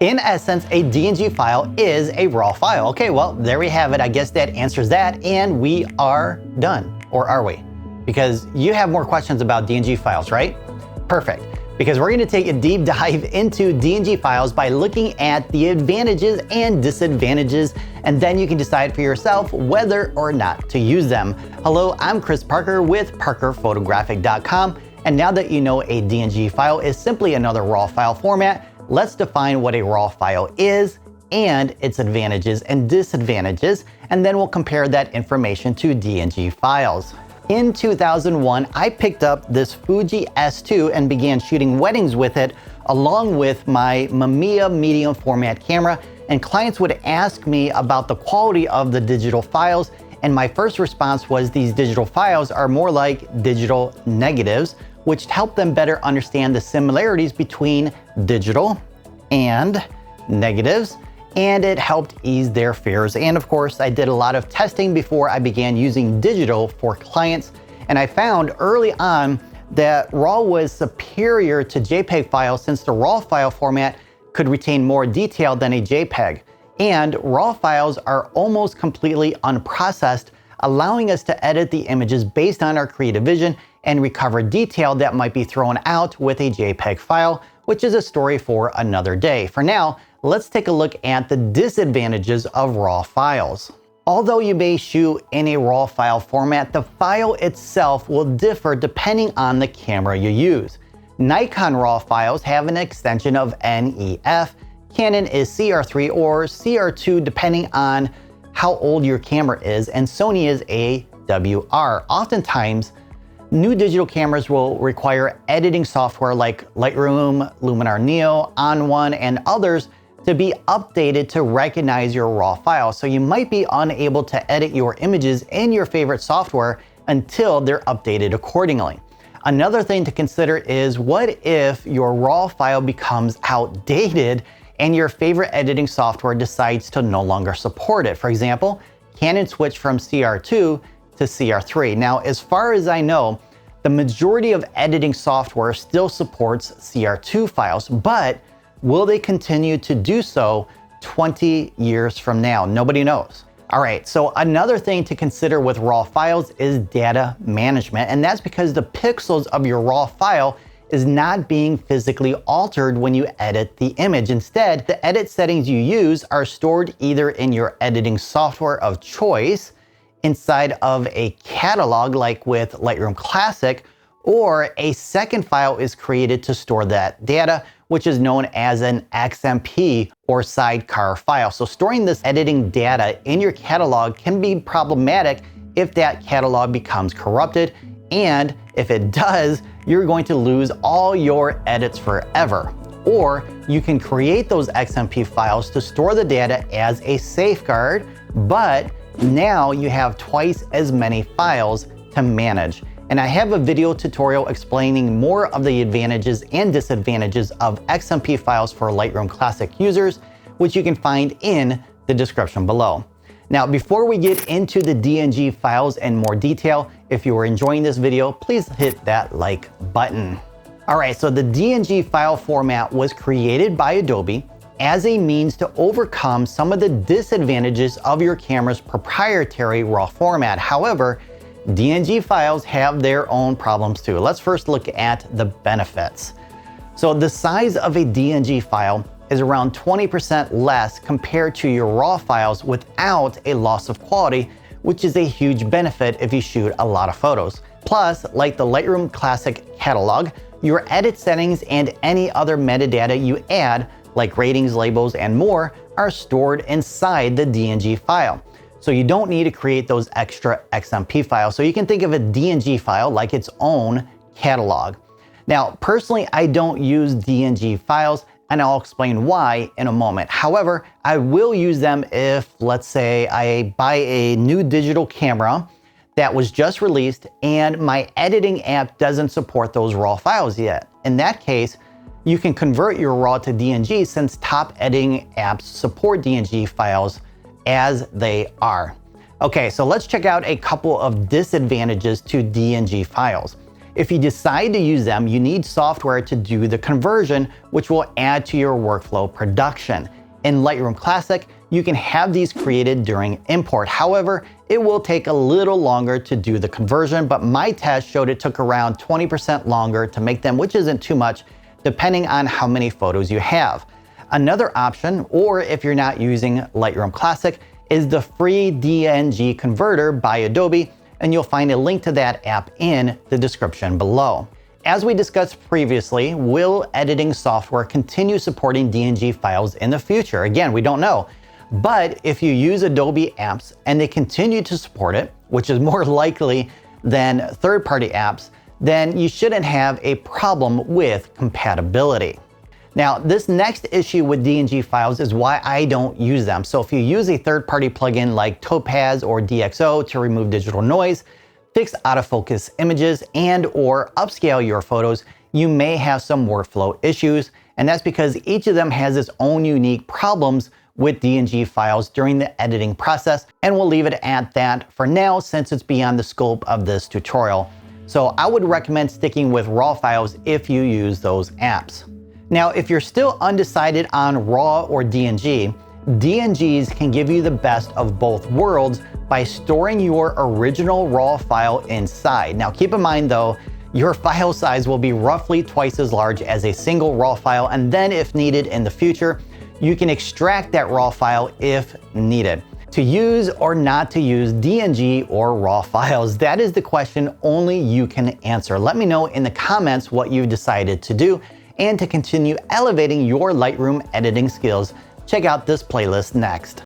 In essence, a DNG file is a raw file. Okay, well, there we have it. I guess that answers that, and we are done. Or are we? Because you have more questions about DNG files, right? Perfect. Because we're gonna take a deep dive into DNG files by looking at the advantages and disadvantages, and then you can decide for yourself whether or not to use them. Hello, I'm Chris Parker with ParkerPhotographic.com, and now that you know a DNG file is simply another raw file format, let's define what a raw file is and its advantages and disadvantages, and then we'll compare that information to DNG files. In 2001, I picked up this Fuji S2 and began shooting weddings with it along with my Mamiya medium format camera, and clients would ask me about the quality of the digital files, and my first response was these digital files are more like digital negatives, which help them better understand the similarities between digital and negatives, and it helped ease their fears. And of course, I did a lot of testing before I began using digital for clients, and I found early on that RAW was superior to JPEG files since the RAW file format could retain more detail than a JPEG. And RAW files are almost completely unprocessed, allowing us to edit the images based on our creative vision and recover detail that might be thrown out with a JPEG file, which is a story for another day. For now, let's take a look at the disadvantages of RAW files. Although you may shoot in a RAW file format, the file itself will differ depending on the camera you use. Nikon RAW files have an extension of NEF, Canon is CR3 or CR2 depending on how old your camera is, and Sony is AWR. Oftentimes, new digital cameras will require editing software like Lightroom, Luminar Neo, ON1, and others to be updated to recognize your RAW file. So you might be unable to edit your images in your favorite software until they're updated accordingly. Another thing to consider is what if your RAW file becomes outdated and your favorite editing software decides to no longer support it. For example, Canon switched from CR2 to CR3. Now, as far as I know, the majority of editing software still supports CR2 files, but will they continue to do so 20 years from now? Nobody knows. All right, so another thing to consider with RAW files is data management, and that's because the pixels of your RAW file is not being physically altered when you edit the image. Instead, the edit settings you use are stored either in your editing software of choice, inside of a catalog like with Lightroom Classic, or a second file is created to store that data, which is known as an XMP or sidecar file. So storing this editing data in your catalog can be problematic if that catalog becomes corrupted, and if it does, you're going to lose all your edits forever. Or you can create those XMP files to store the data as a safeguard, but now you have twice as many files to manage. And I have a video tutorial explaining more of the advantages and disadvantages of XMP files for Lightroom Classic users, which you can find in the description below. Now, before we get into the DNG files in more detail, if you are enjoying this video, please hit that like button. All right, so the DNG file format was created by Adobe as a means to overcome some of the disadvantages of your camera's proprietary RAW format. However, DNG files have their own problems too. Let's first look at the benefits. So the size of a DNG file is around 20% less compared to your RAW files without a loss of quality, which is a huge benefit if you shoot a lot of photos. Plus, like the Lightroom Classic catalog, your edit settings and any other metadata you add, like ratings, labels, and more, are stored inside the DNG file. So you don't need to create those extra XMP files. So you can think of a DNG file like its own catalog. Now, personally, I don't use DNG files, and I'll explain why in a moment. However, I will use them if, let's say, I buy a new digital camera that was just released and my editing app doesn't support those RAW files yet. In that case, you can convert your RAW to DNG since top editing apps support DNG files as they are. Okay, so let's check out a couple of disadvantages to DNG files. If you decide to use them, you need software to do the conversion, which will add to your workflow production. In Lightroom Classic, you can have these created during import. However, it will take a little longer to do the conversion, but my test showed it took around 20% longer to make them, which isn't too much, depending on how many photos you have. Another option, or if you're not using Lightroom Classic, is the free DNG converter by Adobe, and you'll find a link to that app in the description below. As we discussed previously, will editing software continue supporting DNG files in the future? Again, we don't know. But if you use Adobe apps and they continue to support it, which is more likely than third-party apps, then you shouldn't have a problem with compatibility. Now, this next issue with DNG files is why I don't use them. So if you use a third-party plugin like Topaz or DxO to remove digital noise, fix out-of-focus images, and or upscale your photos, you may have some workflow issues. And that's because each of them has its own unique problems with DNG files during the editing process. And we'll leave it at that for now, since it's beyond the scope of this tutorial. So I would recommend sticking with RAW files if you use those apps. Now, if you're still undecided on RAW or DNG, DNGs can give you the best of both worlds by storing your original RAW file inside. Now, keep in mind though, your file size will be roughly twice as large as a single RAW file, and then if needed in the future, you can extract that RAW file if needed. To use or not to use DNG or RAW files, that is the question only you can answer. Let me know in the comments what you've decided to do. And to continue elevating your Lightroom editing skills, check out this playlist next.